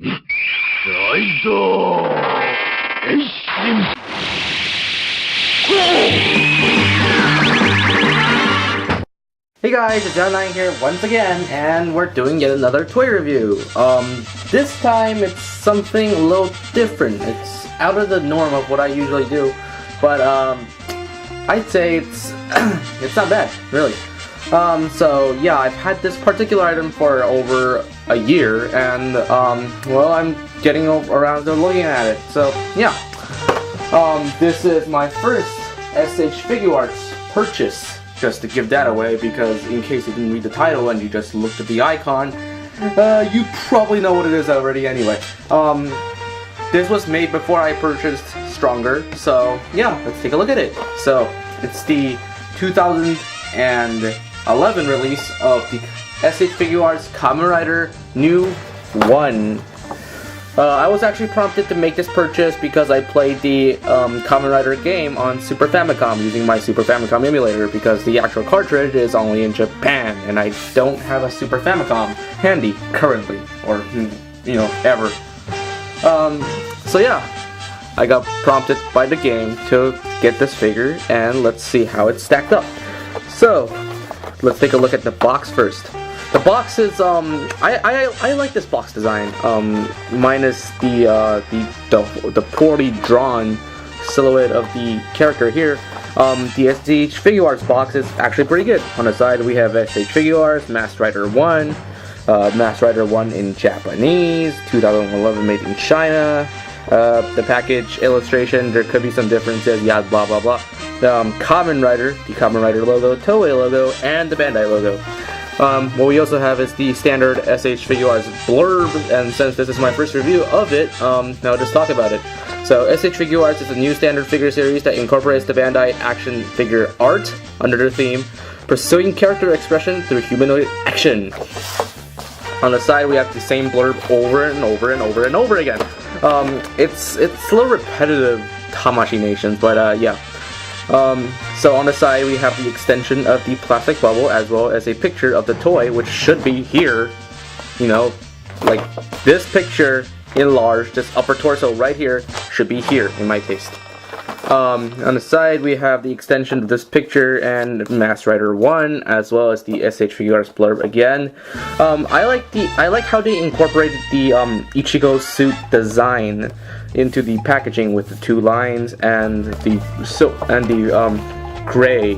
Hey guys, it's John9 here once again, and we're doing yet another toy review. This time it's something a little different. It's out of the norm of what I usually do, but I'd say it's it's not bad, really. So yeah, I've had this particular item for over a year, and well, I'm getting around to looking at it. So yeah, this is my first S.H.Figuarts purchase. Just to give that away, because in case you didn't read the title and you just looked at the icon, you probably know what it is already anyway. This was made before I purchased Stronger, so yeah, let's take a look at it. So, it's the 2011 release of the S.H.Figuarts Kamen Rider New 1. I was actually prompted to make this purchase because I played the Kamen Rider game on Super Famicom using my Super Famicom emulator, because the actual cartridge is only in Japan and I don't have a Super Famicom handy currently, or you know, ever. So yeah, I got prompted by the game to get this figure, and let's see how it's stacked up. So let's take a look at the box first. The box is I like this box design, minus the poorly drawn silhouette of the character here. The S.H.Figuarts box is actually pretty good. On the side we have S.H.Figuarts, Masked Rider 1, Masked Rider 1 in Japanese, 2011 made in China. The package illustration, there could be some differences, yeah, blah blah blah. Kamen Rider, the Kamen Rider logo, Toei logo, and the Bandai logo. What we also have is the standard S.H.Figuarts blurb, and since this is my first review of it, now I'll just talk about it. So, S.H.Figuarts is a new standard figure series that incorporates the Bandai action figure art under the theme, pursuing character expression through humanoid action. On the side, we have the same blurb over and over and over and over again. It's a little repetitive, Tamashi Nations, but yeah. So on the side we have the extension of the plastic bubble, as well as a picture of the toy, which should be here, you know, like this picture enlarged, this upper torso right here should be here in my taste. On the side we have the extension of this picture and Masked Rider 1, as well as the S.H.Figuarts blurb again. I like how they incorporated the Ichigo suit design into the packaging with the two lines and the gray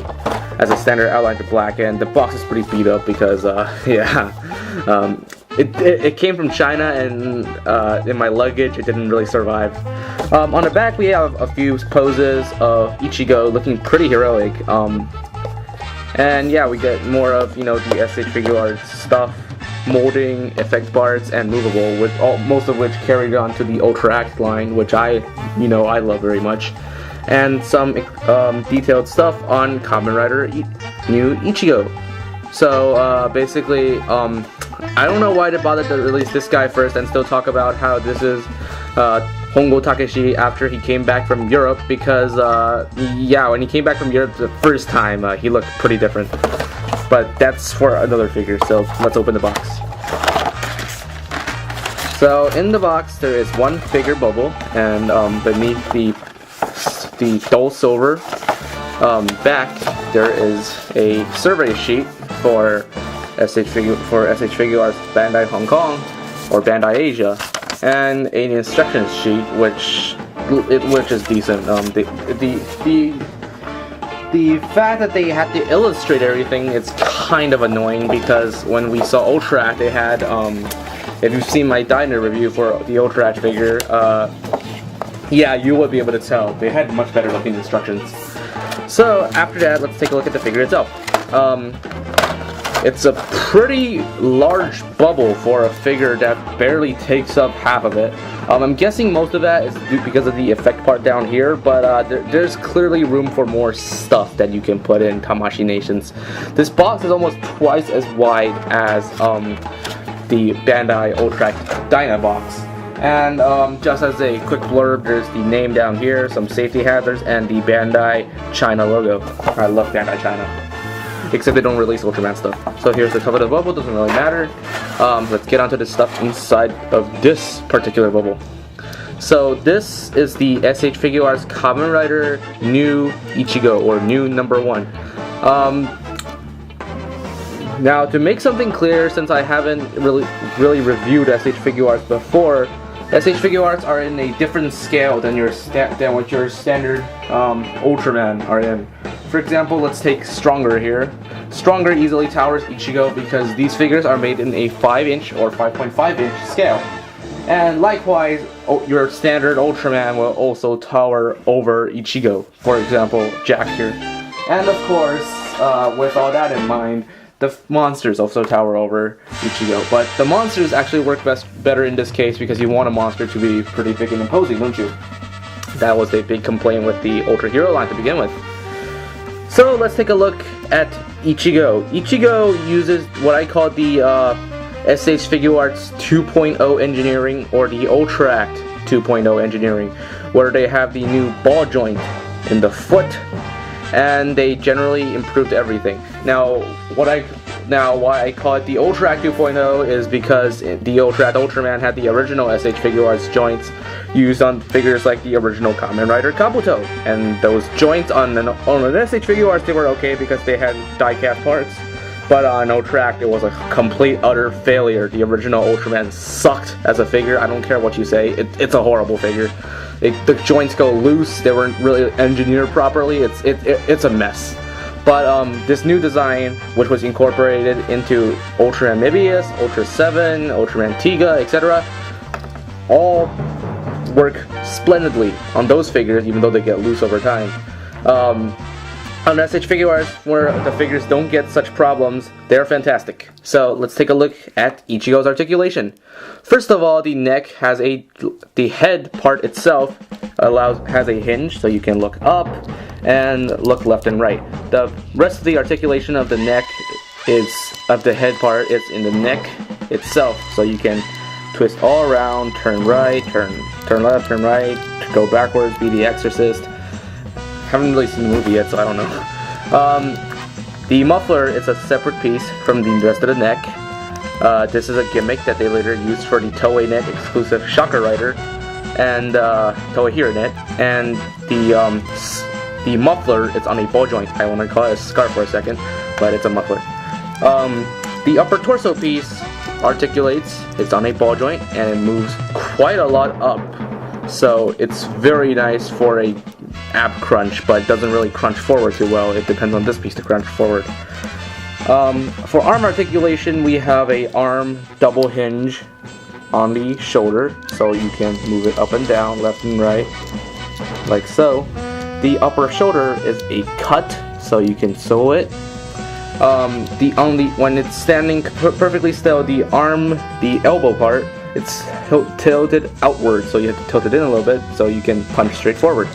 as a standard outline to black, and the box is pretty beat up because yeah, it came from China, and in my luggage it didn't really survive. On the back we have a few poses of Ichigo looking pretty heroic, and yeah, we get more of, you know, the S.H.Figuarts stuff, molding, effect parts, and movable, with most of which carried on to the Ultra Act line, which I love very much, and some detailed stuff on Kamen Rider New Ichigo. So basically, I don't know why they bothered to release this guy first and still talk about how this is Hongo Takeshi after he came back from Europe, because yeah, when he came back from Europe the first time, he looked pretty different. But that's for another figure, so let's open the box. So in the box there is one figure bubble, and beneath the dull silver back there is a survey sheet for S.H.Figuarts Bandai Hong Kong or Bandai Asia, and an instructions sheet which is decent. The fact that they had to illustrate everything is kind of annoying, because when we saw Ultra Act, they had, if you've seen my diner review for the Ultra Act figure, yeah, you would be able to tell. They had much better looking instructions. So, after that, let's take a look at the figure itself. It's a pretty large bubble for a figure that barely takes up half of it. I'm guessing most of that is because of the effect part down here, but there's clearly room for more stuff that you can put in, Tamashi Nations. This box is almost twice as wide as the Bandai Ultra Dyna box. And just as a quick blurb, there's the name down here, some safety hazards, and the Bandai China logo. I love Bandai China. except they don't release Ultraman stuff. So here's the top of the bubble, doesn't really matter. Let's get onto the stuff inside of this particular bubble. So this is the S.H. Figuarts Kamen Rider New Ichigo, or New Number 1. Now, to make something clear, since I haven't really reviewed S.H. Figuarts before, S.H. Figuarts are in a different scale than what your standard Ultraman are in. For example, let's take Stronger here. Stronger easily towers Ichigo because these figures are made in a 5-inch or 5.5-inch scale. And likewise, your standard Ultraman will also tower over Ichigo. For example, Jack here. And of course, with all that in mind, the monsters also tower over Ichigo, but the monsters actually work better in this case because you want a monster to be pretty big and imposing, don't you? That was a big complaint with the Ultra Hero line to begin with. So let's take a look at Ichigo. Ichigo uses what I call the S.H. Figuarts 2.0 engineering, or the Ultra Act 2.0 engineering, where they have the new ball joint in the foot, and they generally improved everything. Now, why I call it the Ultra Act 2.0 is because the Ultra Act Ultraman had the original S.H. Figuarts joints used on figures like the original Kamen Rider Kabuto, and those joints on an S.H. Figuarts, they were okay because they had die-cast parts, but on Ultra Act it was a complete utter failure. The original Ultraman sucked as a figure. I don't care what you say, it's a horrible figure. The joints go loose, they weren't really engineered properly, it's a mess. But this new design, which was incorporated into Ultraman Mebius, Ultra 7, Ultraman Tiga, etc., all work splendidly on those figures, even though they get loose over time. On S.H. Figuarts, where the figures don't get such problems, they're fantastic. So let's take a look at Ichigo's articulation. First of all, the neck has the head part itself has a hinge, so you can look up and look left and right. The rest of the articulation of the neck the head part is in the neck itself, so you can twist all around, turn right, turn left, turn right, go backwards, be the Exorcist. Haven't really seen the movie yet, so I don't know. The muffler is a separate piece from the rest of the neck. This is a gimmick that they later used for the Toei Net exclusive Shocker Rider and Toei Hero Net. And the muffler is on a ball joint. I want to call it a scarf for a second, but it's a muffler. The upper torso piece articulates. It's on a ball joint and it moves quite a lot up. So it's very nice for a ab crunch, but doesn't really crunch forward too well. It depends on this piece to crunch forward. For arm articulation, we have a arm double hinge on the shoulder, so you can move it up and down, left and right, like so. The upper shoulder is a cut, so you can sew it. When it's standing perfectly still, the elbow part, it's tilted outward, so you have to tilt it in a little bit so you can punch straight forward.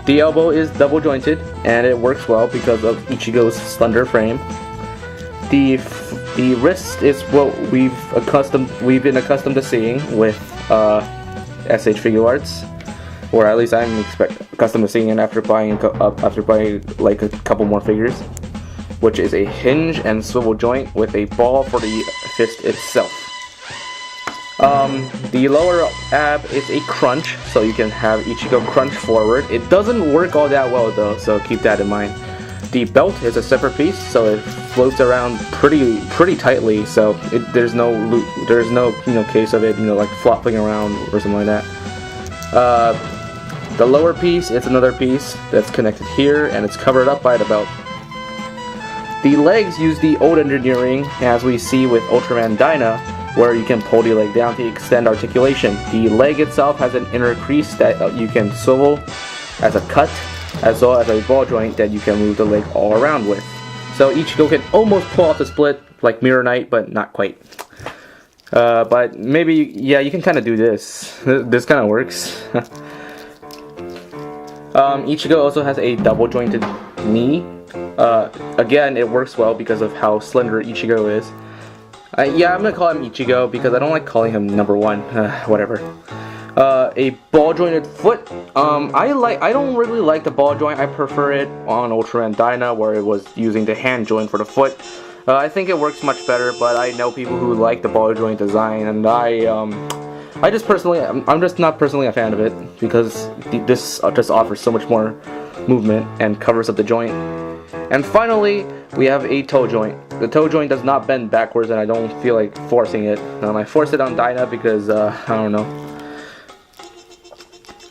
The elbow is double jointed and it works well because of Ichigo's slender frame. The wrist is what we've been accustomed to seeing with S.H. Figuarts, or at least I'm accustomed to seeing it after buying like a couple more figures, which is a hinge and swivel joint with a ball for the fist itself. The lower ab is a crunch, so you can have Ichigo crunch forward. It doesn't work all that well though, so keep that in mind. The belt is a separate piece, so it floats around pretty tightly. So there's no case of it like flopping around or something like that. The lower piece is another piece that's connected here, and it's covered up by the belt. The legs use the old engineering, as we see with Ultraman Dyna, where you can pull the leg down to extend articulation. The leg itself has an inner crease that you can swivel as a cut, as well as a ball joint that you can move the leg all around with. So Ichigo can almost pull off the split like Mirror Knight, but not quite. But maybe, yeah, you can kind of do this. This kind of works. Ichigo also has a double jointed knee. Again, it works well because of how slender Ichigo is. Yeah, I'm gonna call him Ichigo because I don't like calling him number 1. Whatever. A ball jointed foot. I don't really like the ball joint. I prefer it on Ultraman Dyna, where it was using the hand joint for the foot. I think it works much better, but I know people who like the ball joint design, and I'm just not personally a fan of it, because this just offers so much more movement and covers up the joint. And finally, we have a toe joint. The toe joint does not bend backwards, and I don't feel like forcing it. I forced it on Dyna because, I don't know.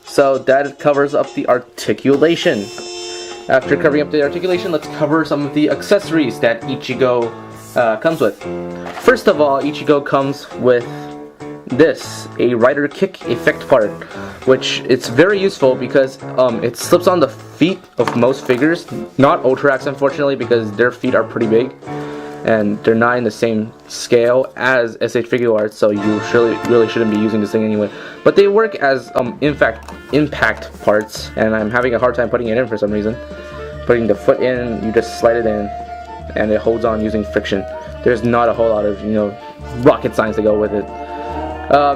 So that covers up the articulation. After covering up the articulation, let's cover some of the accessories that Ichigo comes with. First of all, Ichigo comes with this, a rider kick effect part, which it's very useful because it slips on the feet of most figures, not Ultrax unfortunately, because their feet are pretty big and they're not in the same scale as S.H.Figuarts, so you really shouldn't be using this thing anyway. But they work as in fact impact parts, and I'm having a hard time putting it in for some reason. Putting the foot in, you just slide it in and it holds on using friction. There's not a whole lot of, rocket science to go with it.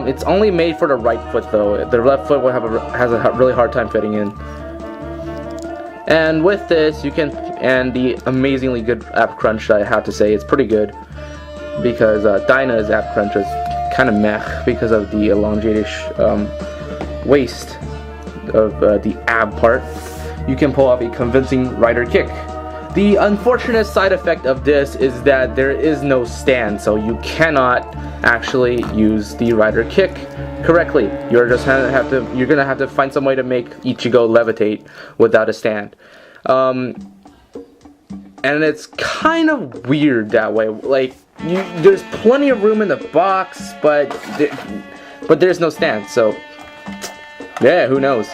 It's only made for the right foot though. The left foot will has a really hard time fitting in. And with this, you can, and the amazingly good ab crunch, I have to say, it's pretty good, because Dyna's ab crunch is kind of meh because of the elongated waist of the ab part. You can pull off a convincing rider kick. The unfortunate side effect of this is that there is no stand, so you cannot actually use the rider kick correctly. You're gonna have to find some way to make Ichigo levitate without a stand. And it's kind of weird that way. Like, there's plenty of room in the box, but there's no stand. So yeah, who knows?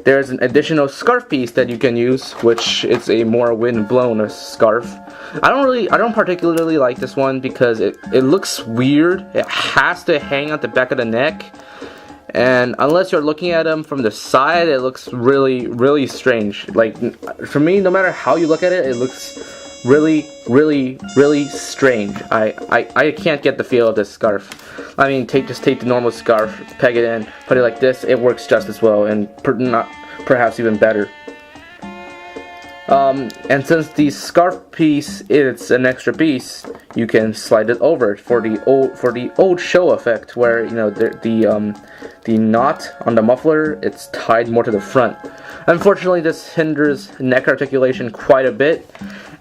There's an additional scarf piece that you can use, which is a more wind-blown scarf. I don't particularly like this one because it looks weird. It has to hang at the back of the neck, and unless you're looking at them from the side, it looks really strange. Like, for me, no matter how you look at it, it looks really strange. I can't get the feel of this scarf. I mean, just take the normal scarf, peg it in, put it like this, it works just as well, and perhaps even better. And since the scarf piece is an extra piece, you can slide it over for the old show effect, where the knot on the muffler, it's tied more to the front. Unfortunately, this hinders neck articulation quite a bit,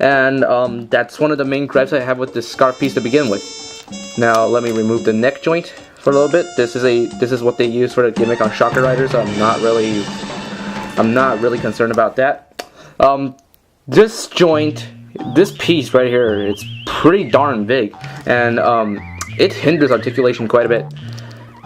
and that's one of the main gripes I have with this scarf piece to begin with. Now let me remove the neck joint for a little bit. This is what they use for the gimmick on Shocker Rider, so I'm not really concerned about that. This joint, this piece right here, it's pretty darn big, and it hinders articulation quite a bit.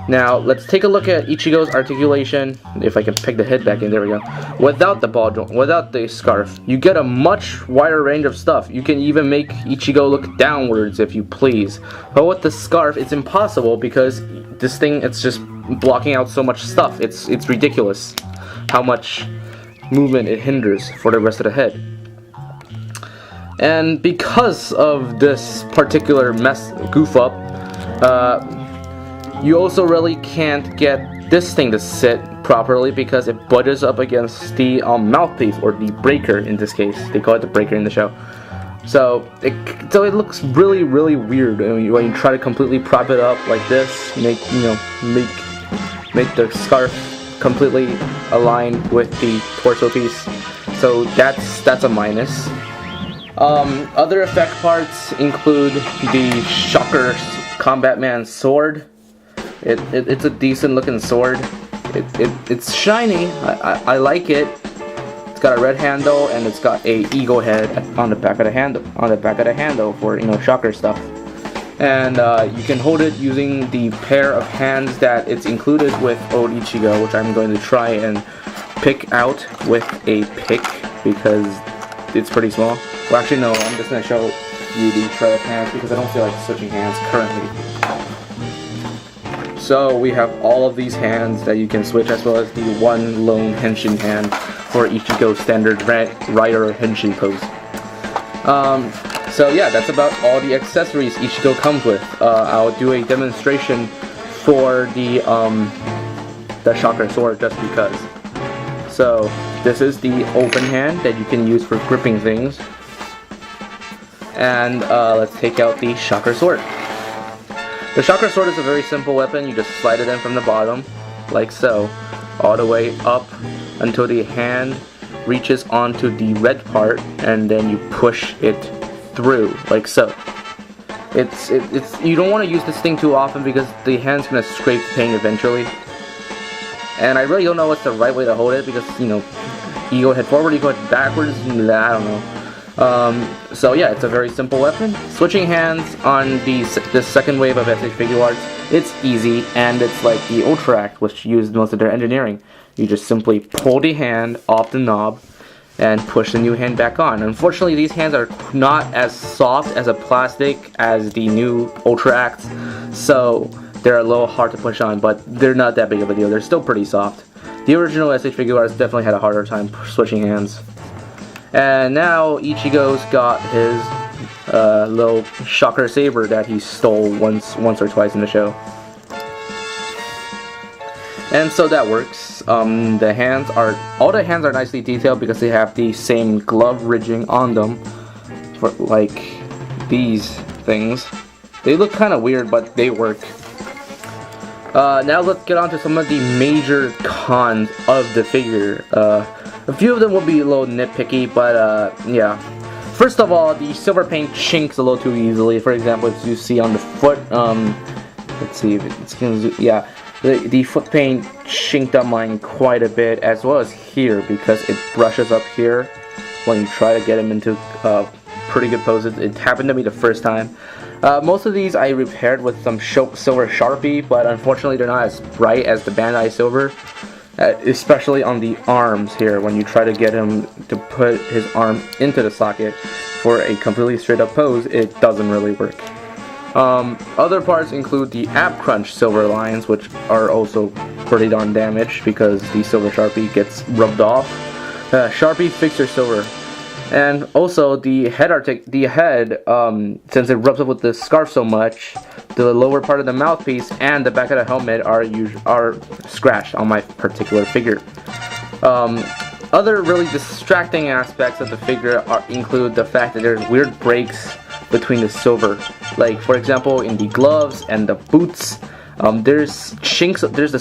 Now let's take a look at Ichigo's articulation. If I can peg the head back in, there we go. Without the ball joint, without the scarf, you get a much wider range of stuff. You can even make Ichigo look downwards if you please. But with the scarf, it's impossible because this thing, it's just blocking out so much stuff. It's ridiculous how much movement it hinders for the rest of the head. And because of this particular goof up, you also really can't get this thing to sit properly because it budges up against the mouthpiece, or the breaker in this case. They call it the breaker in the show. So it looks really weird when you try to completely prop it up like this, make the scarf completely aligned with the torso piece. So that's a minus. Other effect parts include the Shocker Combat Man sword. It's a decent looking sword. It's shiny. I like it. It's got a red handle, and it's got a eagle head on the back of the handle for Shocker stuff. And you can hold it using the pair of hands that it's included with Old Ichigo, which I'm going to try and pick out with a pick because it's pretty small. Well, actually no, I'm just going to show you the pair of hands because I don't feel like switching hands currently. So we have all of these hands that you can switch, as well as the one lone henshin hand for Ichigo's standard rider henshin pose. So yeah, that's about all the accessories Ichigo comes with. I'll do a demonstration for the chakra sword just because. So this is the open hand that you can use for gripping things. And let's take out the chakra sword. The chakra sword is a very simple weapon. You just slide it in from the bottom, like so, all the way up until the hand reaches onto the red part, and then you push it through, like so. It's you don't want to use this thing too often because the hand's gonna scrape the paint eventually. And I really don't know what's the right way to hold it because, you know, you go head forward, you go head backwards, I don't know. So yeah, it's a very simple weapon. Switching hands on this second wave of S.H.Figuarts, it's easy, and it's like the Ultra Act, which used most of their engineering. You just simply pull the hand off the knob and push the new hand back on. Unfortunately, these hands are not as soft as a plastic as the new Ultra Acts, so they're a little hard to push on, but they're not that big of a deal. They're still pretty soft. The original S.H.Figuarts definitely had a harder time switching hands. And now Ichigo's got his little chakra saber that he stole once or twice in the show. And so that works. All the hands are nicely detailed because they have the same glove ridging on them, for like these things. They look kind of weird, but they work. Now let's get on to some of the major cons of the figure. A few of them will be a little nitpicky, but yeah. First of all, the silver paint chinks a little too easily. For example, as you see on the foot, let's see if it's gonna, yeah. The foot paint chinked on mine quite a bit, as well as here, because it brushes up here when you try to get him into pretty good poses. It happened to me the first time. Most of these I repaired with some silver Sharpie, but unfortunately they're not as bright as the Bandai silver, especially on the arms here. When you try to get him to put his arm into the socket for a completely straight up pose, it doesn't really work. Other parts include the ab crunch silver lines, which are also pretty darn damaged because the silver Sharpie gets rubbed off. Sharpie fixer silver. And also the head, since it rubs up with the scarf so much, the lower part of the mouthpiece and the back of the helmet are scratched on my particular figure. Other really distracting aspects of the figure include the fact that there's weird breaks between the silver. Like, for example, in the gloves and the boots, there's chinks. There's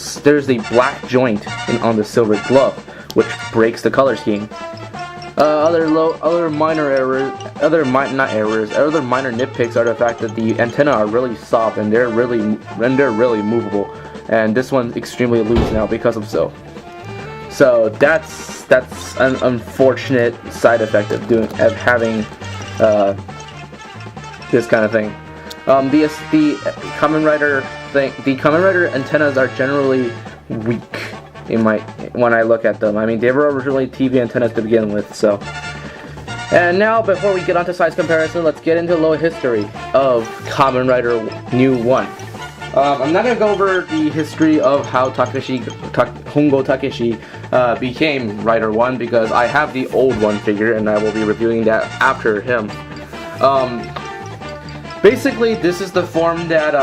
a black joint on the silver glove, which breaks the color scheme. Other minor nitpicks are the fact that the antennae are really soft and they're really movable, and this one's extremely loose now because of so. So that's an unfortunate side effect of having this kind of thing. The Kamen Rider thing. The Kamen Rider antennas are generally weak when I look at them. I mean, they were originally TV antennas to begin with, so. And now, before we get onto size comparison, let's get into a little history of Kamen Rider New 1. I'm not going to go over the history of how Hongo Takeshi became Rider 1 because I have the old one figure and I will be reviewing that after him. Basically, this is the form that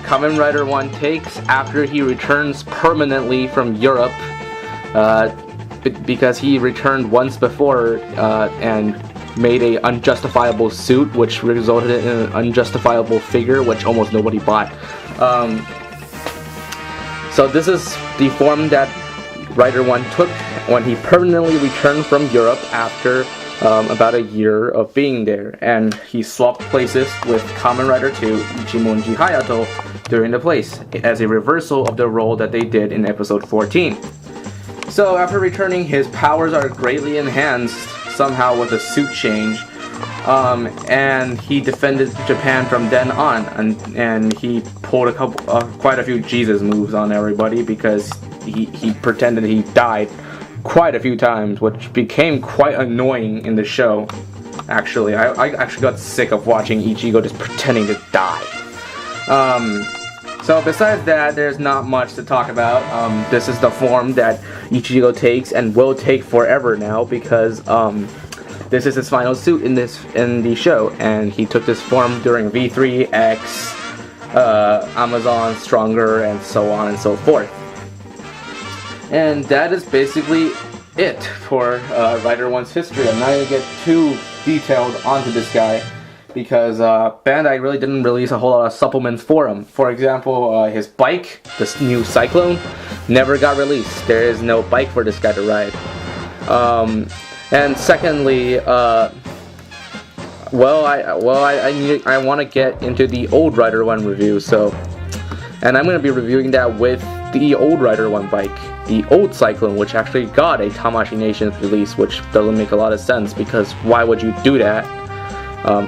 Kamen Rider 1 takes after he returns permanently from Europe, because he returned once before and made a unjustifiable suit, which resulted in an unjustifiable figure, which almost nobody bought. So this is the form that Rider 1 took when he permanently returned from Europe after about a year of being there, and he swapped places with Kamen Rider 2 Ichimonji Hayato during the place, as a reversal of the role that they did in episode 14. So after returning, his powers are greatly enhanced somehow with a suit change, and he defended Japan from then on, and he pulled quite a few Jesus moves on everybody because he pretended he died quite a few times, which became quite annoying in the show. Actually, I actually got sick of watching Ichigo just pretending to die. So besides that, there's not much to talk about. This is the form that Ichigo takes and will take forever now because this is his final suit in the show, and he took this form during V3 X Amazon, Stronger, and so on and so forth. And that is basically it for Rider 1's history. I'm not going to get too detailed onto this guy because Bandai really didn't release a whole lot of supplements for him. For example, his bike, this new Cyclone, never got released. There is no bike for this guy to ride. And secondly, I want to get into the old Rider 1 review, and I'm going to be reviewing that with the old Rider 1 bike, the old Cyclone, which actually got a Tamashii Nations release, which doesn't make a lot of sense because why would you do that?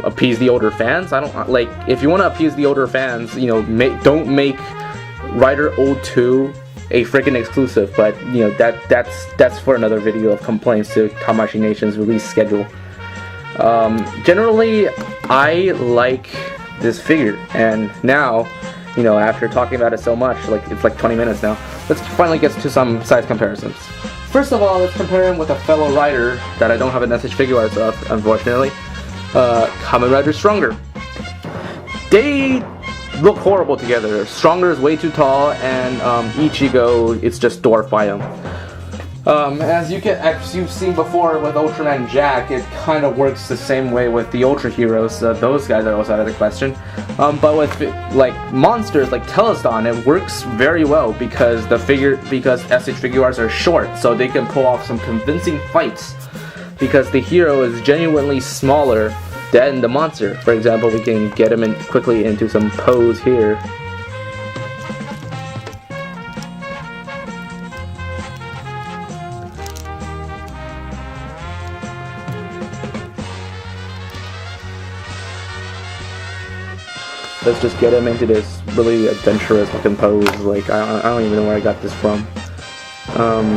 Appease the older fans? I don't like. If you want to appease the older fans, you know, don't make Rider Old 2 a freaking exclusive. But you know that's for another video of complaints to Tamashii Nations release schedule. Generally, I like this figure, and now, you know, after talking about it so much, like it's like 20 minutes now, let's finally get to some size comparisons. First of all, let's compare him with a fellow rider that I don't have an S.H.Figuarts of, unfortunately. Kamen Rider Stronger. They look horrible together. Stronger is way too tall, and Ichigo, it's just dwarfed by him. As you've seen before with Ultraman Jack, it kind of works the same way with the Ultra Heroes. Those guys are also out of the question. But with like monsters like Teleston, it works very well because S.H.Figuarts are short, so they can pull off some convincing fights. Because the hero is genuinely smaller than the monster. For example, we can get him quickly into some pose here. Let's just get him into this really adventurous looking pose. Like, I don't even know where I got this from.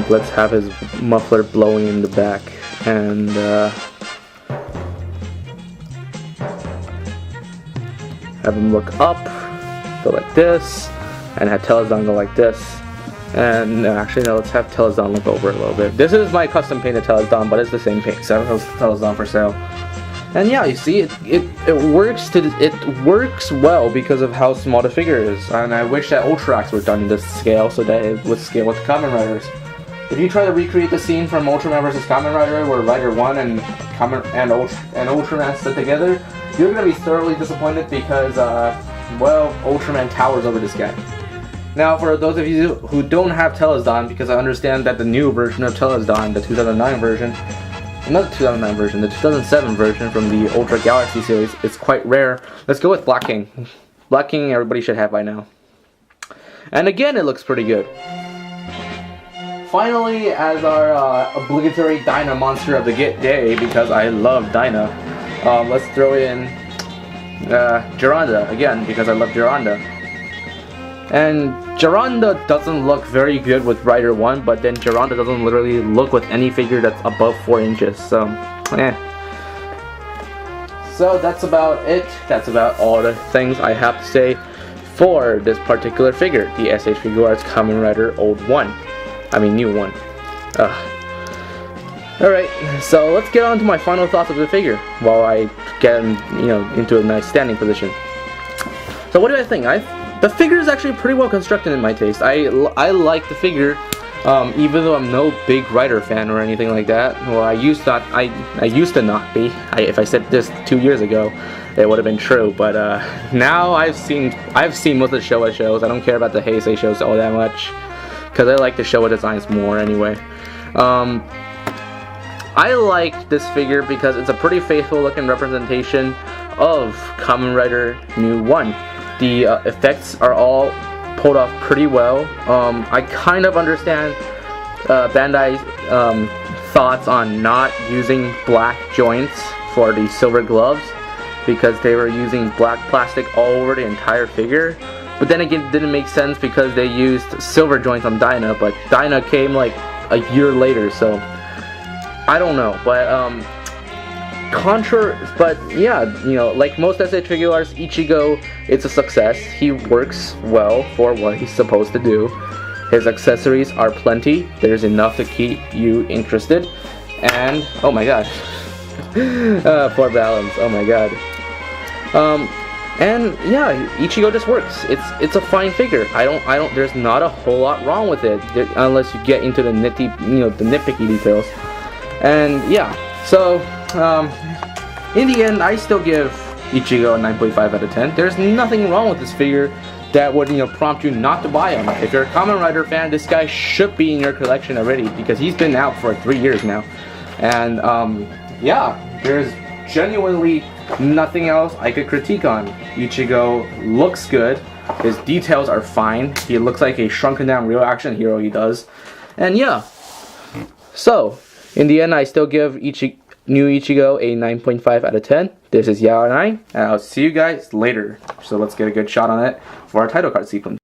Let's have his muffler blowing in the back. And have him look up, go like this, and have Teleston go like this. And actually, no, let's have Teleston look over a little bit. This is my custom painted Teleston, but it's the same paint. So I don't have Teleston for sale. And yeah, you see, it works well because of how small the figure is. And I wish that Ultrax were done in this scale so that it would scale with Kamen Riders. If you try to recreate the scene from Ultraman vs. Kamen Rider, where Rider 1 and Ultraman sit together, you're going to be thoroughly disappointed because, well, Ultraman towers over this guy. Now, for those of you who don't have Teleston, because I understand that the new version of Teleston, the 2009 version, not the 2009 version, the 2007 version from the Ultra Galaxy series, it's quite rare. Let's go with Black King. Black King everybody should have by now. And again, it looks pretty good. Finally, as our obligatory Dyna monster of the day, because I love Dyna, let's throw in Geronda again, because I love Geronda. And Geronda doesn't look very good with Rider 1, but then Geronda doesn't literally look with any figure that's above 4 inches, so So that's about it. That's about all the things I have to say for this particular figure, the S.H.Figuarts Kamen Rider Old 1. I mean, new one. Alright, so let's get on to my final thoughts of the figure while I get him, into a nice standing position. So what do I think? The figure is actually pretty well constructed in my taste. I like the figure, even though I'm no big Rider fan or anything like that. Well, I used to not be. If I said this 2 years ago, it would have been true. But now I've seen most of the Showa shows. I don't care about the Heisei shows all that much, because I like the Showa designs more anyway. I like this figure because it's a pretty faithful looking representation of Kamen Rider New 1. The effects are all pulled off pretty well. I kind of understand Bandai's thoughts on not using black joints for the silver gloves, because they were using black plastic all over the entire figure. But then again, it didn't make sense because they used silver joints on Dyna, but Dyna came like a year later, so I don't know. But yeah, like most S.H.Figuarts, Ichigo, it's a success. He works well for what he's supposed to do. His accessories are plenty. There's enough to keep you interested. And oh my god, poor balance. Oh my god. And yeah, Ichigo just works. It's a fine figure. I don't. There's not a whole lot wrong with it, unless you get into the nitpicky details. And yeah, so in the end, I still give Ichigo a 9.5 out of 10. There's nothing wrong with this figure that would prompt you not to buy him. If you're a Kamen Rider fan, this guy should be in your collection already because he's been out for 3 years now. And yeah, there's genuinely nothing else I could critique on. Ichigo looks good. His details are fine. He looks like a shrunken down real action hero, he does. And yeah. So, in the end, I still give new Ichigo a 9.5 out of 10. This is Yao and I'll see you guys later. So let's get a good shot on it for our title card sequence.